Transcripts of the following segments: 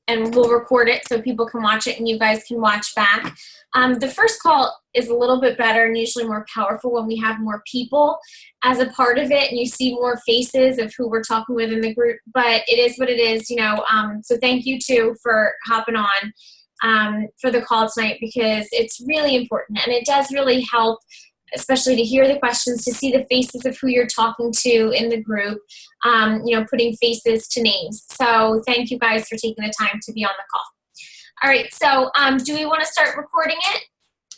and we'll record it so people can watch it and you guys can watch back. The first call is a little bit better and usually more powerful when we have more people as a part of it and you see more faces of who we're talking with in the group, but it is what it is, so thank you too for hopping on for the call tonight, because it's really important and it does really help, especially to hear the questions, to see the faces of who you're talking to in the group, putting faces to names. So thank you guys for taking the time to be on the call. All right, so do we want to start recording it?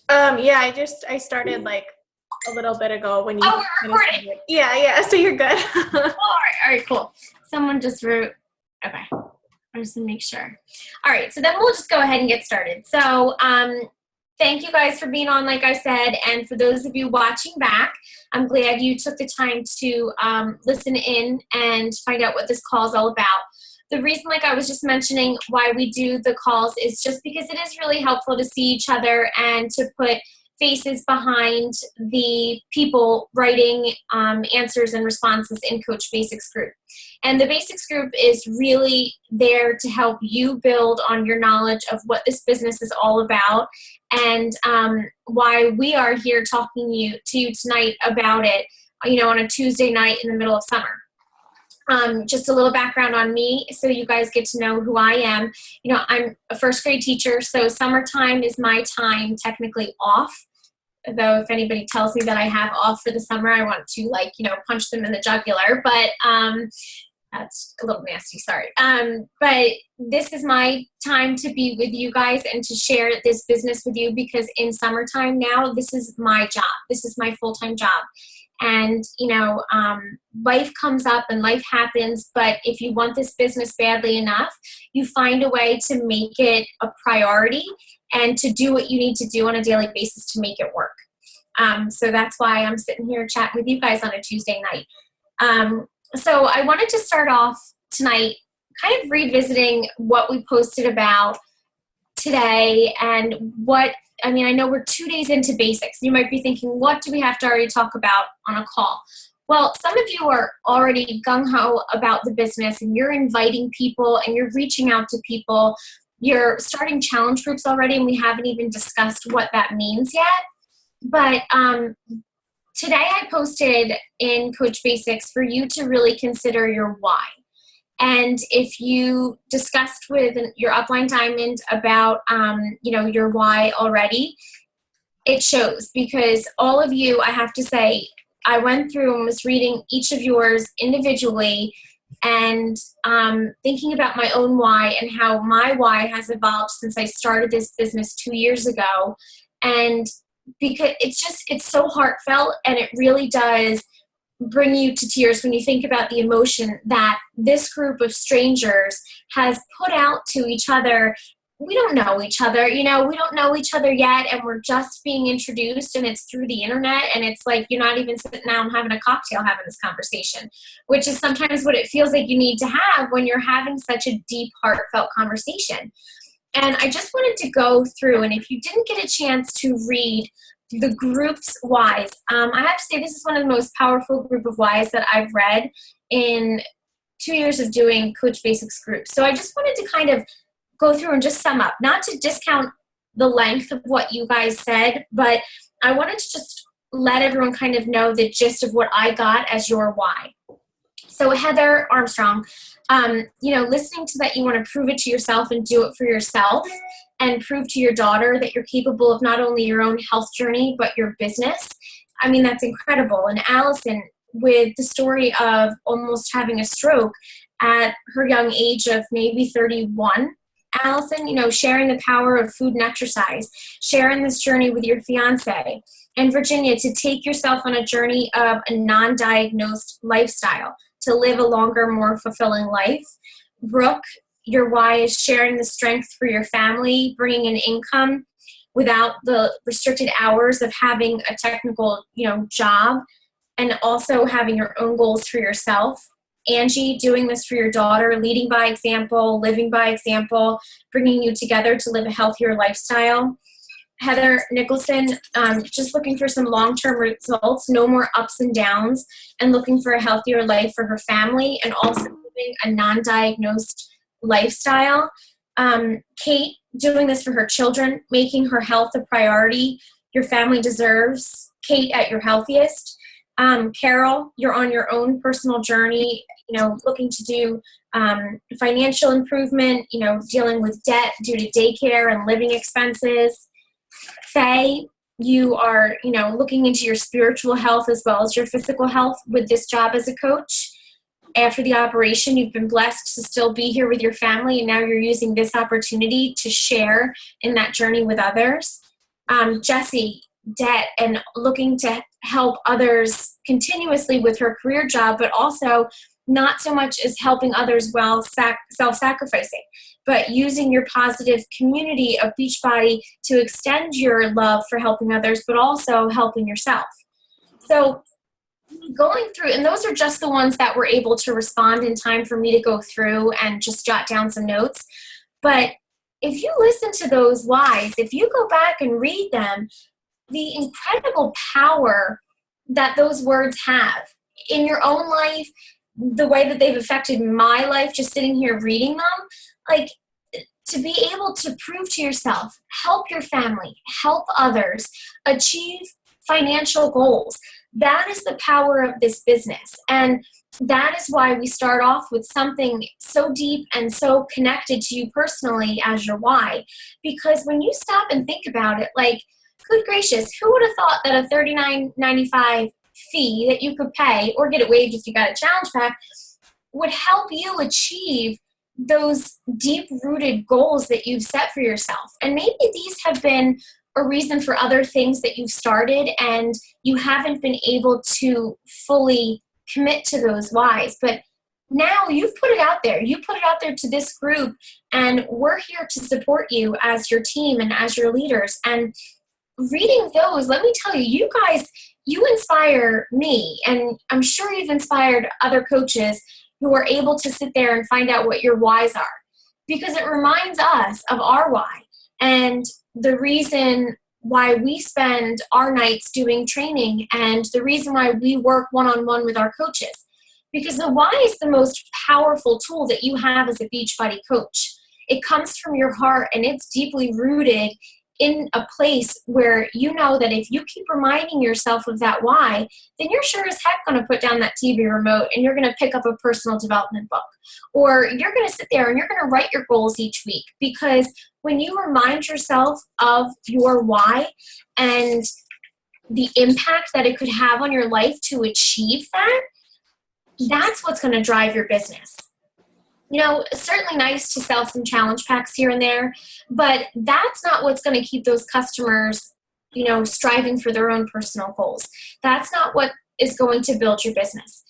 Yeah, I started like a little bit ago when you. Oh, we're recording. Yeah, so you're good. All right, cool. Someone just wrote, okay, I'm just gonna make sure. All right, so then we'll just go ahead and get started. So thank you guys for being on, like I said, and for those of you watching back, I'm glad you took the time to listen in and find out what this call is all about. The reason, like I was just mentioning, why we do the calls is just because it is really helpful to see each other and to put faces behind the people writing answers and responses in Coach Basics group. And the Basics group is really there to help you build on your knowledge of what this business is all about and why we are here talking to you tonight about it, on a Tuesday night in the middle of summer. Just a little background on me so you guys get to know who I am. I'm a first grade teacher, so summertime is my time technically off. Though if anybody tells me that I have off for the summer, I want to punch them in the jugular, but that's a little nasty, sorry. But this is my time to be with you guys and to share this business with you, because in summertime now, this is my job. This is my full-time job. And, life comes up and life happens, but if you want this business badly enough, you find a way to make it a priority and to do what you need to do on a daily basis to make it work. So that's why I'm sitting here chatting with you guys on a Tuesday night. So I wanted to start off tonight kind of revisiting what we posted about today and I know we're 2 days into basics. You might be thinking, what do we have to already talk about on a call? Well, some of you are already gung-ho about the business and you're inviting people and you're reaching out to people. You're starting challenge groups already and we haven't even discussed what that means yet. But today I posted in Coach Basics for you to really consider your why. And if you discussed with your upline diamond about, your why already, it shows, because all of you, I have to say, I went through and was reading each of yours individually and thinking about my own why and how my why has evolved since I started this business 2 years ago. And because it's so heartfelt and it really does bring you to tears when you think about the emotion that this group of strangers has put out to each other. We don't know each other, we don't know each other yet, and we're just being introduced, and it's through the internet, and it's like you're not even sitting down having a cocktail having this conversation, which is sometimes what it feels like you need to have when you're having such a deep, heartfelt conversation. And I just wanted to go through, and if you didn't get a chance to read the group's whys, I have to say this is one of the most powerful group of whys that I've read in 2 years of doing Coach Basics groups. So I just wanted to kind of go through and just sum up, not to discount the length of what you guys said, but I wanted to just let everyone kind of know the gist of what I got as your why. So Heather Armstrong, listening to that you want to prove it to yourself and do it for yourself and prove to your daughter that you're capable of not only your own health journey, but your business. I mean, that's incredible. And Allison, with the story of almost having a stroke at her young age of maybe 31, Allison, sharing the power of food and exercise, sharing this journey with your fiance. And Virginia, to take yourself on a journey of a non-diagnosed lifestyle, to live a longer, more fulfilling life. Brooke, your why is sharing the strength for your family, bringing in income without the restricted hours of having a technical, job, and also having your own goals for yourself. Angie, doing this for your daughter, leading by example, living by example, bringing you together to live a healthier lifestyle. Heather Nicholson, just looking for some long-term results, no more ups and downs, and looking for a healthier life for her family, and also living a non-diagnosed lifestyle. Kate, doing this for her children, making her health a priority. Your family deserves Kate at your healthiest. Carol, you're on your own personal journey, looking to do financial improvement, dealing with debt due to daycare and living expenses. Faye, you are, looking into your spiritual health as well as your physical health with this job as a coach. After the operation, you've been blessed to still be here with your family, and now you're using this opportunity to share in that journey with others. Jessie, debt and looking to help others continuously with her career job, but also not so much as helping others while self-sacrificing, but using your positive community of Beachbody to extend your love for helping others, but also helping yourself. So going through, and those are just the ones that were able to respond in time for me to go through and just jot down some notes. But if you listen to those whys, if you go back and read them, the incredible power that those words have in your own life, the way that they've affected my life, just sitting here reading them, like to be able to prove to yourself, help your family, help others, achieve financial goals. That is the power of this business. And that is why we start off with something so deep and so connected to you personally as your why. Because when you stop and think about it, like, good gracious, who would have thought that a $39.95 fee that you could pay or get it waived if you got a challenge pack would help you achieve those deep-rooted goals that you've set for yourself? And maybe these have been a reason for other things that you've started and you haven't been able to fully commit to those whys. But now you've put it out there. You put it out there to this group, and we're here to support you as your team and as your leaders. And reading those, let me tell you, you guys, you inspire me, and I'm sure you've inspired other coaches who are able to sit there and find out what your whys are, because it reminds us of our why and the reason why we spend our nights doing training and the reason why we work one-on-one with our coaches. Because the why is the most powerful tool that you have as a Beachbody coach. It comes from your heart, and it's deeply rooted in a place where you know that if you keep reminding yourself of that why, then you're sure as heck going to put down that TV remote and you're going to pick up a personal development book. Or you're going to sit there and you're going to write your goals each week. Because when you remind yourself of your why and the impact that it could have on your life to achieve that, that's what's going to drive your business. It's certainly nice to sell some challenge packs here and there, but that's not what's going to keep those customers, striving for their own personal goals. That's not what is going to build your business.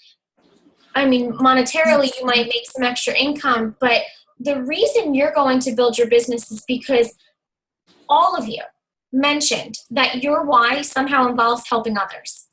I mean, monetarily, you might make some extra income, but the reason you're going to build your business is because all of you mentioned that your why somehow involves helping others.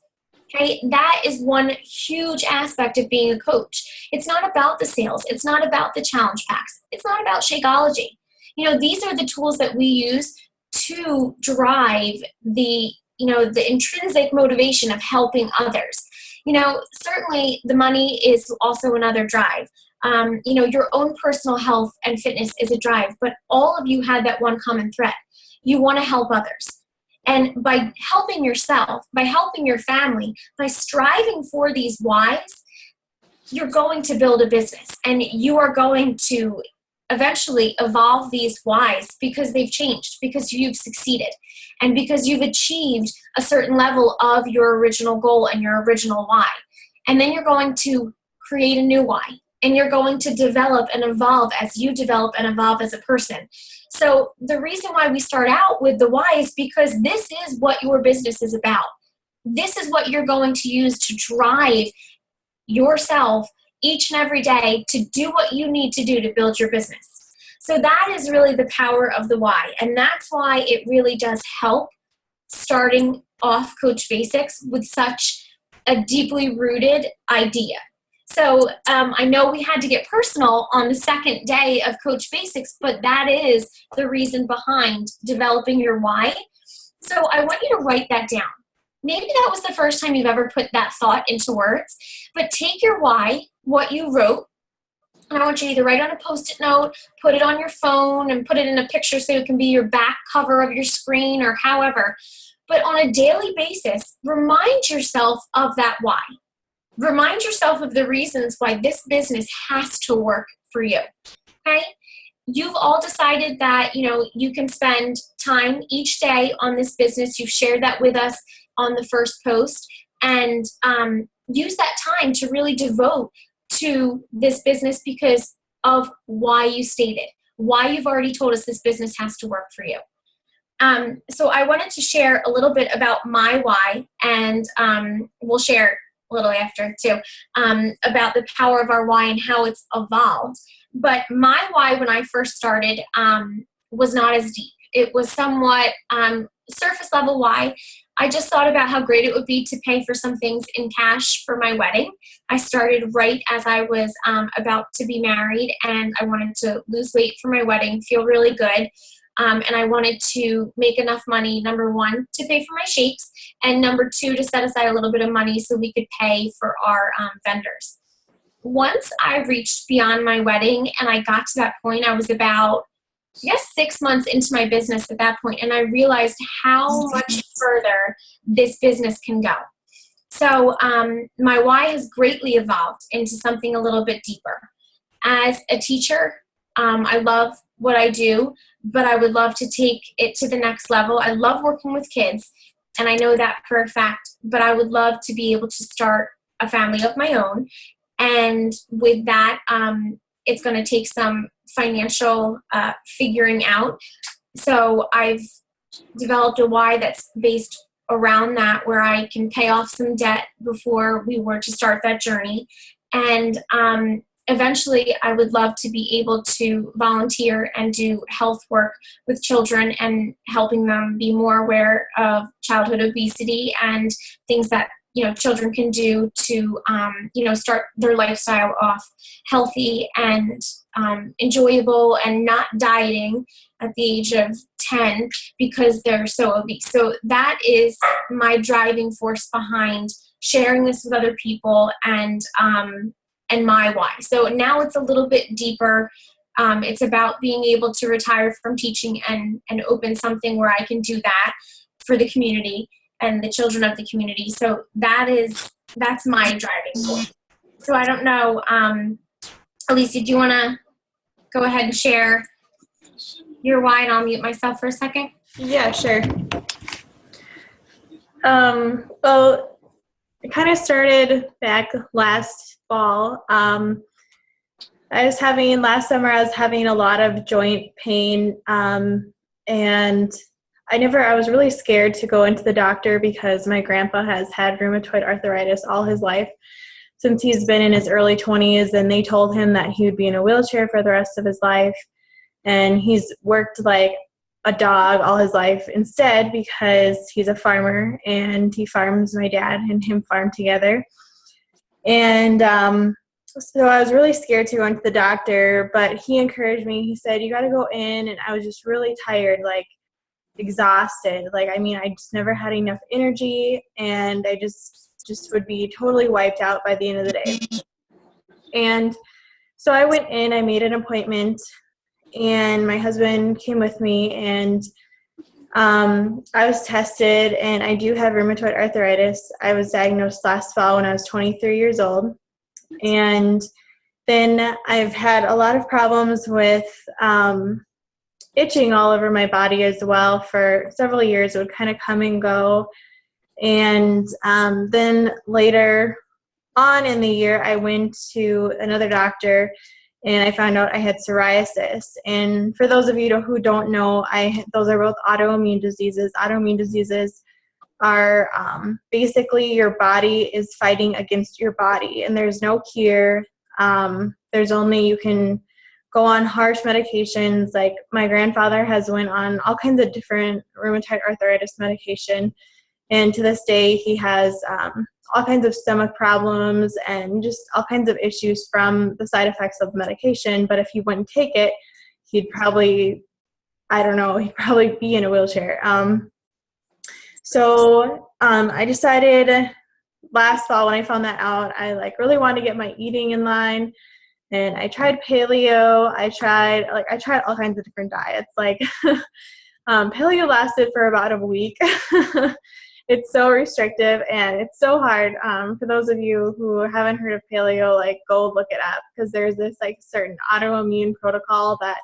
Okay, that is one huge aspect of being a coach. It's not about the sales. It's not about the challenge packs. It's not about Shakeology. These are the tools that we use to drive the intrinsic motivation of helping others. Certainly the money is also another drive. Your own personal health and fitness is a drive, but all of you had that one common thread. You want to help others. And by helping yourself, by helping your family, by striving for these whys, you're going to build a business, and you are going to eventually evolve these whys because they've changed, because you've succeeded, and because you've achieved a certain level of your original goal and your original why. And then you're going to create a new why, and you're going to develop and evolve as you develop and evolve as a person. So the reason why we start out with the why is because this is what your business is about. This is what you're going to use to drive yourself each and every day to do what you need to do to build your business. So that is really the power of the why. And that's why it really does help starting off Coach Basics with such a deeply rooted idea. So I know we had to get personal on the second day of Coach Basics, but that is the reason behind developing your why. So I want you to write that down. Maybe that was the first time you've ever put that thought into words, but take your why, what you wrote, And I want you to either write on a Post-it note, put it on your phone, and put it in a picture so it can be your back cover of your screen or however. But on a daily basis, remind yourself of that why. Remind yourself of the reasons why this business has to work for you, okay? You've all decided that, you can spend time each day on this business. You've shared that with us on the first post, and use that time to really devote to this business because of why you stated, why you've already told us this business has to work for you. So I wanted to share a little bit about my why, and we'll share a little after too, about the power of our why and how it's evolved. But my why when I first started was not as deep. It was somewhat surface level why. I just thought about how great it would be to pay for some things in cash for my wedding. I started right as I was about to be married, and I wanted to lose weight for my wedding, feel really good. And I wanted to make enough money, number one, to pay for my shakes, and number two, to set aside a little bit of money so we could pay for our vendors. Once I reached beyond my wedding and I got to that point, I was about, 6 months into my business at that point, and I realized how much further this business can go. So my why has greatly evolved into something a little bit deeper. As a teacher, I love what I do, but I would love to take it to the next level. I love working with kids, and I know that for a fact, but I would love to be able to start a family of my own. And with that, it's going to take some financial figuring out. So I've developed a why that's based around that, where I can pay off some debt before we were to start that journey. And eventually, I would love to be able to volunteer and do health work with children and helping them be more aware of childhood obesity and things that children can do to start their lifestyle off healthy and enjoyable and not dieting at the age of 10 because they're so obese. So that is my driving force behind sharing this with other people and my why. So now it's a little bit deeper. It's about being able to retire from teaching and open something where I can do that for the community and the children of the community. So that's my driving force. So I don't know, Alicia, do you want to go ahead and share your why, and I'll mute myself for a second? Yeah, sure. Well, it kind of started back last fall. Last summer I was having a lot of joint pain, and I was really scared to go into the doctor because my grandpa has had rheumatoid arthritis all his life since he's been in his early 20s, and they told him that he would be in a wheelchair for the rest of his life. And he's worked like a dog all his life instead because he's a farmer, and he farms, my dad and him farm together. And so I was really scared to go into the doctor, but he encouraged me. He said, "You got to go in." And I was just really tired, like exhausted. I just never had enough energy, and I just would be totally wiped out by the end of the day. And so I went in, I made an appointment, and my husband came with me, and I was tested, and I do have rheumatoid arthritis. I was diagnosed last fall when I was 23 years old. And then I've had a lot of problems with itching all over my body as well for several years. It would kind of come and go. And then later on in the year, I went to another doctor, and I found out I had psoriasis. And for those of you who don't know, those are both autoimmune diseases. Autoimmune diseases are basically your body is fighting against your body, and there's no cure. You can go on harsh medications. Like my grandfather has went on all kinds of different rheumatoid arthritis medication, and to this day he has all kinds of stomach problems and just all kinds of issues from the side effects of the medication. But if he wouldn't take it, he'd probably be in a wheelchair. So I decided last fall when I found that out, I really wanted to get my eating in line. And I tried paleo. I tried all kinds of different diets. Like paleo lasted for about a week. It's so restrictive and it's so hard. For those of you who haven't heard of paleo, like go look it up, because there's this like certain autoimmune protocol that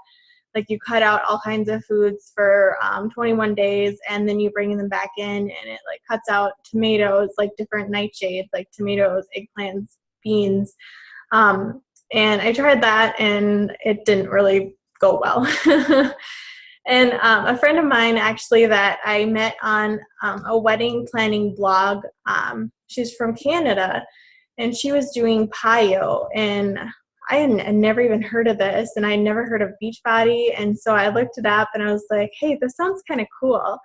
like you cut out all kinds of foods for 21 days and then you bring them back in, and it like cuts out tomatoes, like different nightshades, like tomatoes, eggplants, beans. And I tried that and it didn't really go well. And a friend of mine actually that I met on a wedding planning blog, she's from Canada, and she was doing PiYo, and I had never even heard of this, and I never heard of Beachbody, and so I looked it up and I was like, hey, this sounds kind of cool.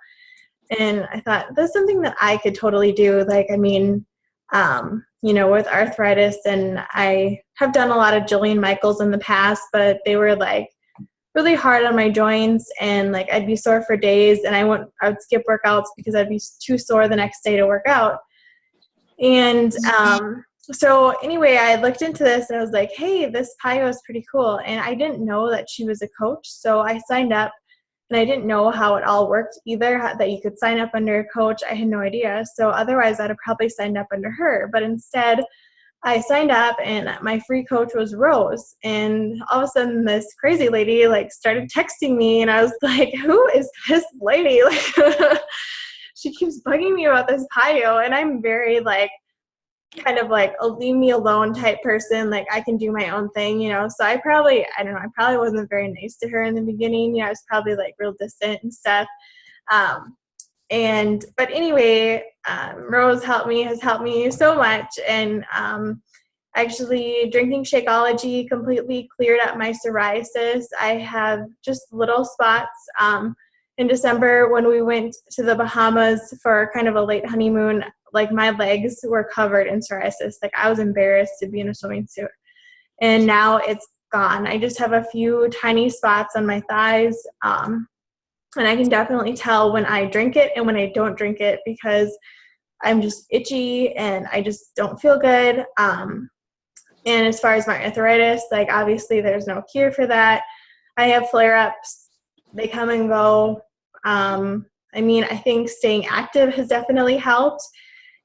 And I thought, that's something that I could totally do. Like, I mean, with arthritis, and I have done a lot of Jillian Michaels in the past, but they were like really hard on my joints, and like I'd be sore for days, and I would skip workouts because I'd be too sore the next day to work out. And so anyway, I looked into this and I was like, hey, this PiYo is pretty cool. And I didn't know that she was a coach, so I signed up, and I didn't know how it all worked either, that you could sign up under a coach. I had no idea. So otherwise I'd have probably signed up under her, but instead I signed up, and my free coach was Rose. And all of a sudden this crazy lady like started texting me, and I was like, who is this lady? Like she keeps bugging me about this PiYo, and I'm very like kind of like a leave me alone type person. Like I can do my own thing, so I probably wasn't very nice to her in the beginning. I was probably like real distant and stuff. But anyway, Rose has helped me so much. And actually drinking Shakeology completely cleared up my psoriasis. I have just little spots. In December, when we went to the Bahamas for kind of a late honeymoon, like my legs were covered in psoriasis. Like I was embarrassed to be in a swimming suit. And now it's gone. I just have a few tiny spots on my thighs. And I can definitely tell when I drink it and when I don't drink it, because I'm just itchy and I just don't feel good. And as far as my arthritis, like obviously there's no cure for that. I have flare-ups. They come and go. I think staying active has definitely helped.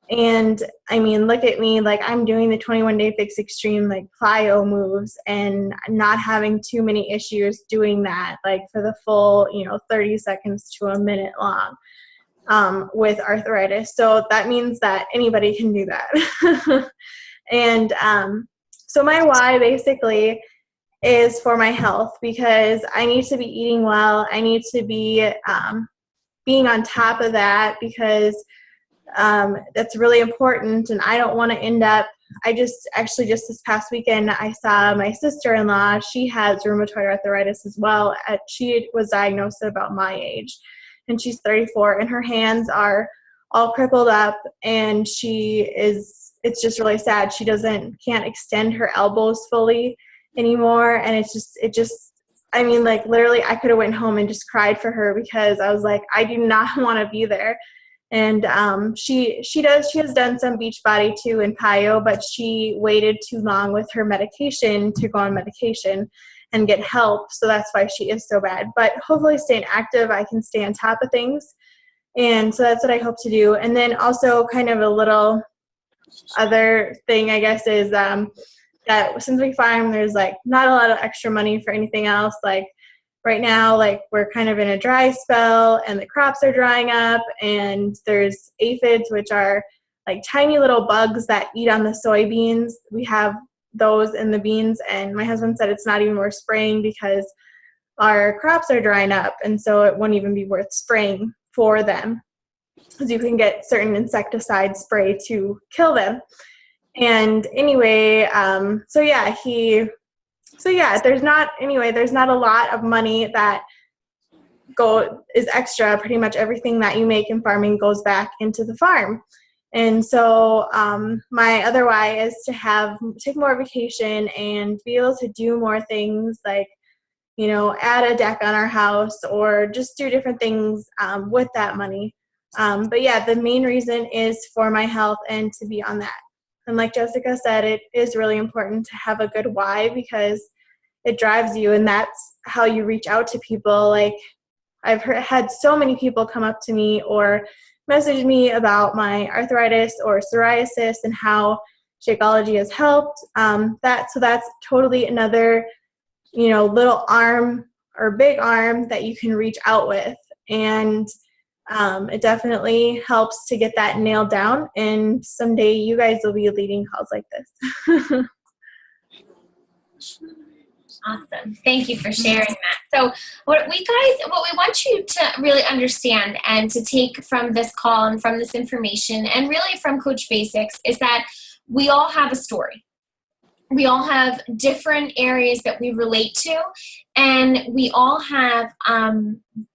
And I mean, look at me, like I'm doing the 21-day fix extreme, like plyo moves, and not having too many issues doing that, like for the full, 30 seconds to a minute long, with arthritis. So that means that anybody can do that. And so my why basically is for my health, because I need to be eating well. I need to be being on top of that, because that's really important. And I don't want to end up, just this past weekend, I saw my sister-in-law. She has rheumatoid arthritis as well. She was diagnosed at about my age, and she's 34, and her hands are all crippled up, and it's just really sad. She can't extend her elbows fully anymore. And literally I could have went home and just cried for her, because I was like, I do not want to be there. And she has done some Beachbody too in PiYo, but she waited too long with her medication to go on medication and get help. So that's why she is so bad. But hopefully staying active, I can stay on top of things. And so that's what I hope to do. And then also kind of a little other thing, I guess, is that since we farm, there's like not a lot of extra money for anything else. Like right now, like we're kind of in a dry spell and the crops are drying up, and there's aphids, which are like tiny little bugs that eat on the soybeans. We have those in the beans, and my husband said it's not even worth spraying because our crops are drying up, and so it won't even be worth spraying for them, because you can get certain insecticide spray to kill them. And anyway, there's not a lot of money that is extra. Pretty much everything that you make in farming goes back into the farm. And so my other why is to take more vacation and be able to do more things, like, add a deck on our house or just do different things with that money. But yeah, the main reason is for my health and to be on that And like Jessica said, it is really important to have a good why because it drives you, and that's how you reach out to people. Like I've had so many people come up to me or message me about my arthritis or psoriasis and how Shakeology has helped. So that's totally another, little arm or big arm that you can reach out with. And it definitely helps to get that nailed down. And someday you guys will be leading calls like this. Awesome. Thank you for sharing that. So what we want you to really understand and to take from this call and from this information and really from Coach Basics is that we all have a story. We all have different areas that we relate to, and we all have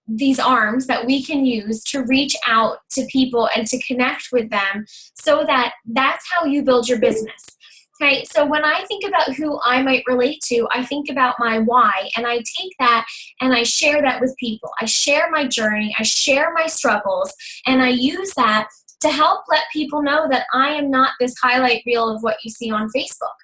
these arms that we can use to reach out to people and to connect with them, so that's how you build your business. Okay, so when I think about who I might relate to, I think about my why, and I take that and I share that with people. I share my journey, I share my struggles, and I use that to help let people know that I am not this highlight reel of what you see on Facebook.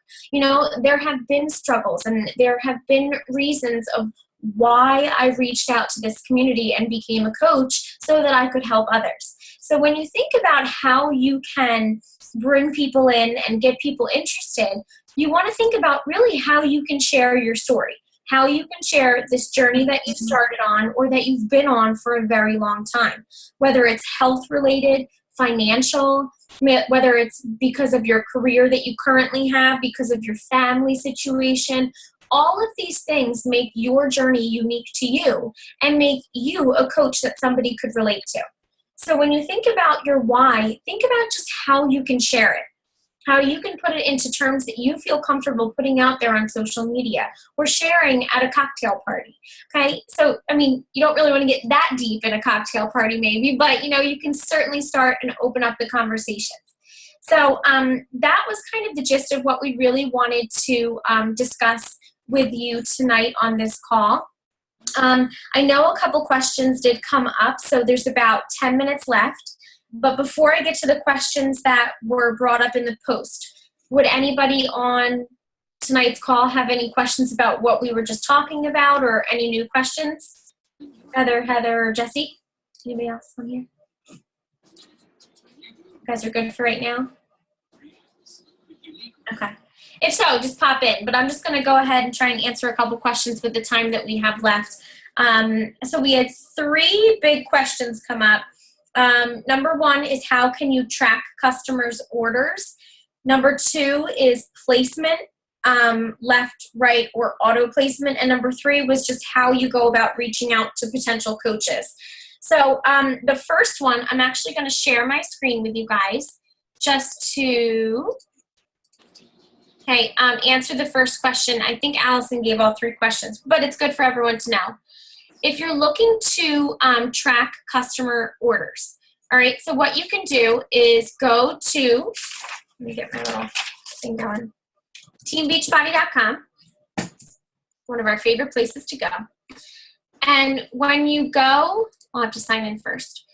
There have been struggles and there have been reasons of why I reached out to this community and became a coach so that I could help others. So when you think about how you can bring people in and get people interested, you want to think about really how you can share your story, how you can share this journey that you started on or that you've been on for a very long time, whether it's health related, financial, whether it's because of your career that you currently have, because of your family situation. All of these things make your journey unique to you and make you a coach that somebody could relate to. So when you think about your why, think about just how you can share it, how you can put it into terms that you feel comfortable putting out there on social media or sharing at a cocktail party. Okay, so you don't really want to get that deep in a cocktail party maybe, but you can certainly start and open up the conversations. So that was kind of the gist of what we really wanted to discuss with you tonight on this call. I know a couple questions did come up, so there's about 10 minutes left. But before I get to the questions that were brought up in the post, would anybody on tonight's call have any questions about what we were just talking about or any new questions? Heather, or Jesse? Anybody else on here? You guys are good for right now? Okay. If so, just pop in. But I'm just going to go ahead and try and answer a couple questions with the time that we have left. So we had 3 big questions come up. Number 1 is how can you track customers' orders? Number 2 is placement, left, right, or auto placement. And number 3 was just how you go about reaching out to potential coaches. So the first one, I'm actually going to share my screen with you guys just to answer the first question. I think Allison gave all 3 questions, but it's good for everyone to know. If you're looking to track customer orders, all right, so what you can do is go to, let me get my little thing going, teambeachbody.com, one of our favorite places to go. And when you go, I'll have to sign in first.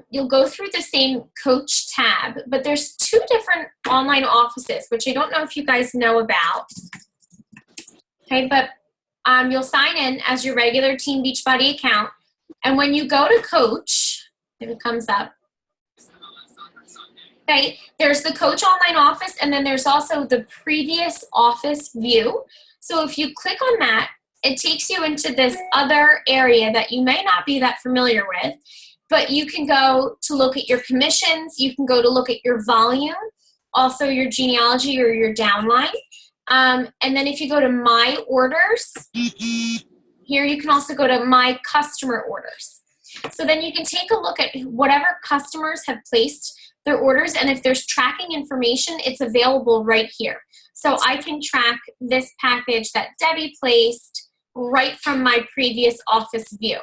You'll go through the same coach tab, but there's 2 different online offices, which I don't know if you guys know about. Okay, but you'll sign in as your regular Team Beachbody account. And when you go to coach, if it comes up, okay, there's the coach online office, and then there's also the previous office view. So if you click on that, it takes you into this other area that you may not be that familiar with, but you can go to look at your commissions, you can go to look at your volume, also your genealogy or your downline. And then if you go to my orders, here you can also go to my customer orders. So then you can take a look at whatever customers have placed their orders, and if there's tracking information, it's available right here. So I can track this package that Debbie placed right from my previous office view.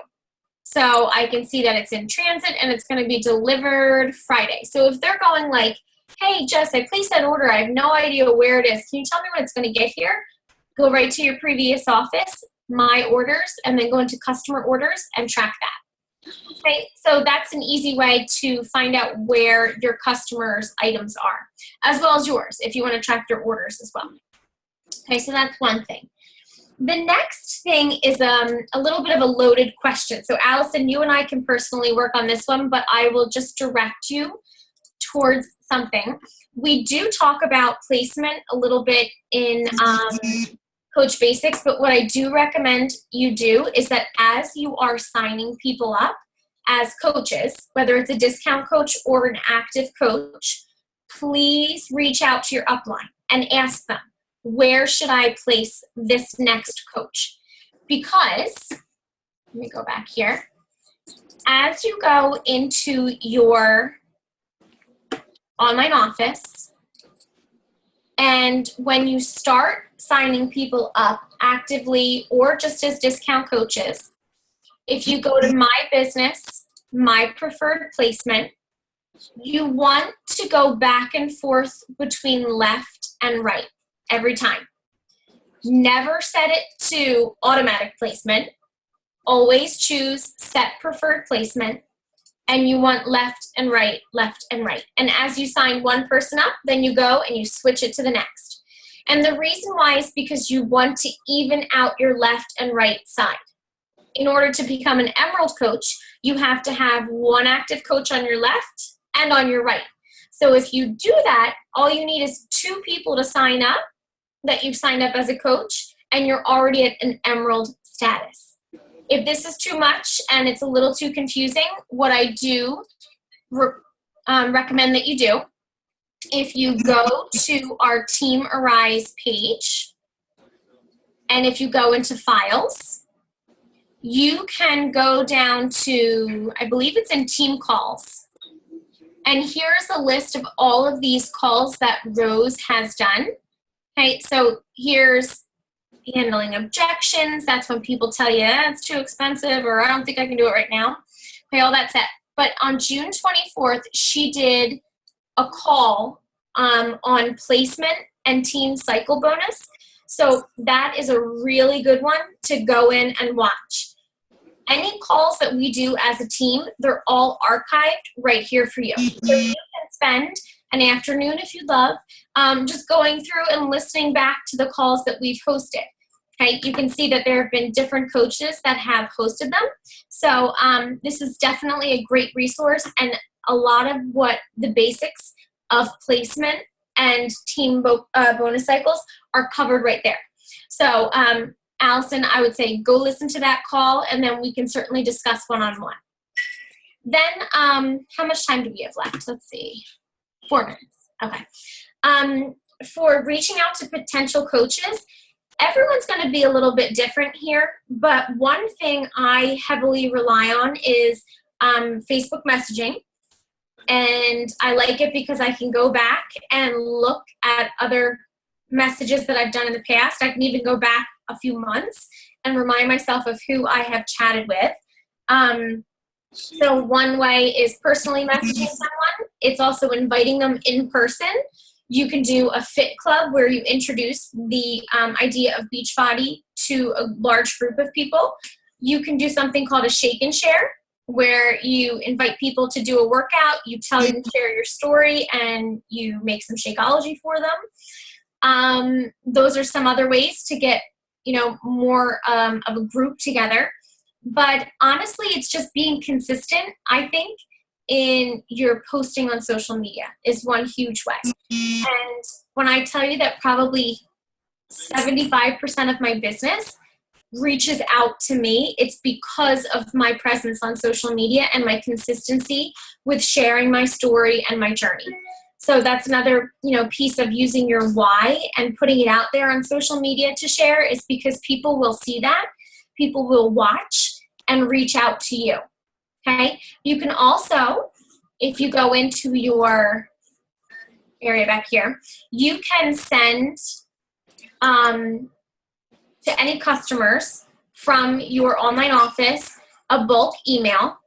So I can see that it's in transit and it's going to be delivered Friday. So if they're going like, hey, Jess, I placed that order. I have no idea where it is. Can you tell me when it's going to get here? Go right to your previous office, my orders, and then go into customer orders and track that. Okay, so that's an easy way to find out where your customers' items are, as well as yours, if you want to track your orders as well. Okay, so that's one thing. The next thing is a little bit of a loaded question. So Allison, you and I can personally work on this one, but I will just direct you towards something. We do talk about placement a little bit in Coach Basics, but what I do recommend you do is that as you are signing people up as coaches, whether it's a discount coach or an active coach, please reach out to your upline and ask them, where should I place this next coach? Because, let me go back here. As you go into your online office, and when you start signing people up actively or just as discount coaches, if you go to My Business, My Preferred Placement, you want to go back and forth between left and right every time. Never set it to automatic placement. Always choose set preferred placement, and you want left and right, left and right. And as you sign one person up, then you go and you switch it to the next. And the reason why is because you want to even out your left and right side. In order to become an Emerald coach, you have to have one active coach on your left and on your right. So if you do that, all you need is 2 people to sign up that you've signed up as a coach, and you're already at an Emerald status. If this is too much and it's a little too confusing, what I do recommend that you do, if you go to our Team Arise page, and if you go into files, you can go down to, I believe it's in team calls. And here's a list of all of these calls that Rose has done. Okay, so here's handling objections. That's when people tell you, it's too expensive, or I don't think I can do it right now. Okay, all that's set. But on June 24th, she did a call on placement and team cycle bonus. So that is a really good one to go in and watch. Any calls that we do as a team, they're all archived right here for you. So you can spend an afternoon, if you'd love, just going through and listening back to the calls that we've hosted. Okay, you can see that there have been different coaches that have hosted them. So this is definitely a great resource, and a lot of what the basics of placement and team bonus cycles are covered right there. So Allison, I would say go listen to that call, and then we can certainly discuss one-on-one. Then how much time do we have left? Let's see. 4 minutes. Okay. For reaching out to potential coaches, everyone's going to be a little bit different here, but one thing I heavily rely on is Facebook messaging. And I like it because I can go back and look at other messages that I've done in the past. I can even go back a few months and remind myself of who I have chatted with. So one way is personally messaging someone. It's also inviting them in person. You can do a fit club where you introduce the idea of Beachbody to a large group of people. You can do something called a shake and share, where you invite people to do a workout, you tell them to share your story, and you make some Shakeology for them. Those are some other ways to get, more of a group together. But honestly, it's just being consistent, I think, in your posting on social media is one huge way. And when I tell you that probably 75% of my business reaches out to me, it's because of my presence on social media and my consistency with sharing my story and my journey. So that's another, piece of using your why and putting it out there on social media to share, is because people will see that, people will watch and reach out to you. Okay? You can also, if you go into your area back here, you can send to any customers from your online office a bulk email,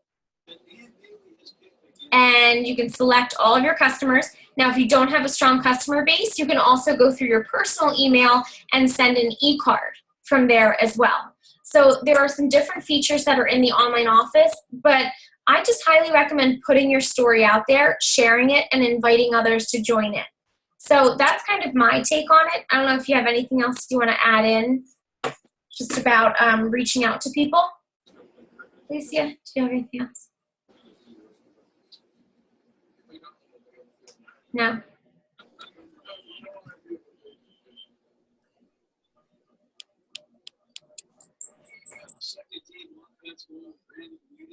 and you can select all of your customers. Now, if you don't have a strong customer base, you can also go through your personal email and send an e-card from there as well. So there are some different features that are in the online office, but I just highly recommend putting your story out there, sharing it, and inviting others to join it. So that's kind of my take on it. I don't know if you have anything else you want to add in just about reaching out to people. Alicia, do you have anything else? No?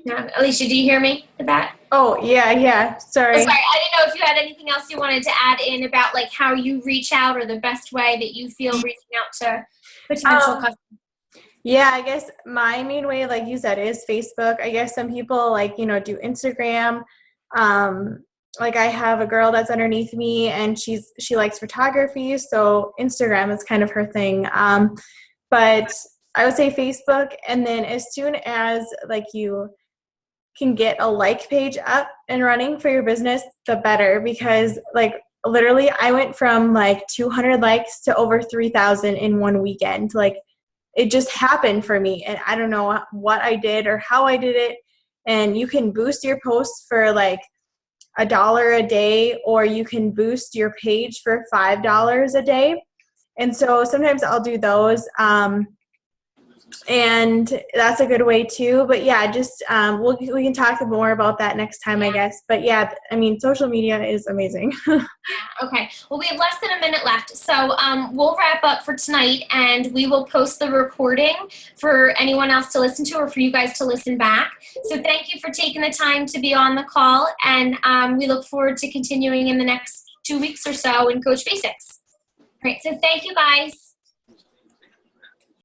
No. Alicia, do you hear me with that? Oh, yeah. Sorry. Oh, sorry, I didn't know if you had anything else you wanted to add in about like how you reach out or the best way that you feel reaching out to potential customers. Yeah, I guess my main way, like you said, is Facebook. I guess some people like, do Instagram. Like I have a girl that's underneath me and she likes photography. So Instagram is kind of her thing. But I would say Facebook. And then as soon as like you can get a like page up and running for your business, the better, because like literally I went from like 200 likes to over 3,000 in one weekend. Like it just happened for me, and I don't know what I did or how I did it. And you can boost your posts for like $1 a day, or you can boost your page for $5 a day. And so sometimes I'll do those. And that's a good way too. But yeah, just we can talk more about that next time, I guess. But yeah, I mean, social media is amazing. Okay. Well, we have less than a minute left. So we'll wrap up for tonight, and we will post the recording for anyone else to listen to or for you guys to listen back. So thank you for taking the time to be on the call, and we look forward to continuing in the next 2 weeks or so in Coach Basics. All right. So thank you, guys.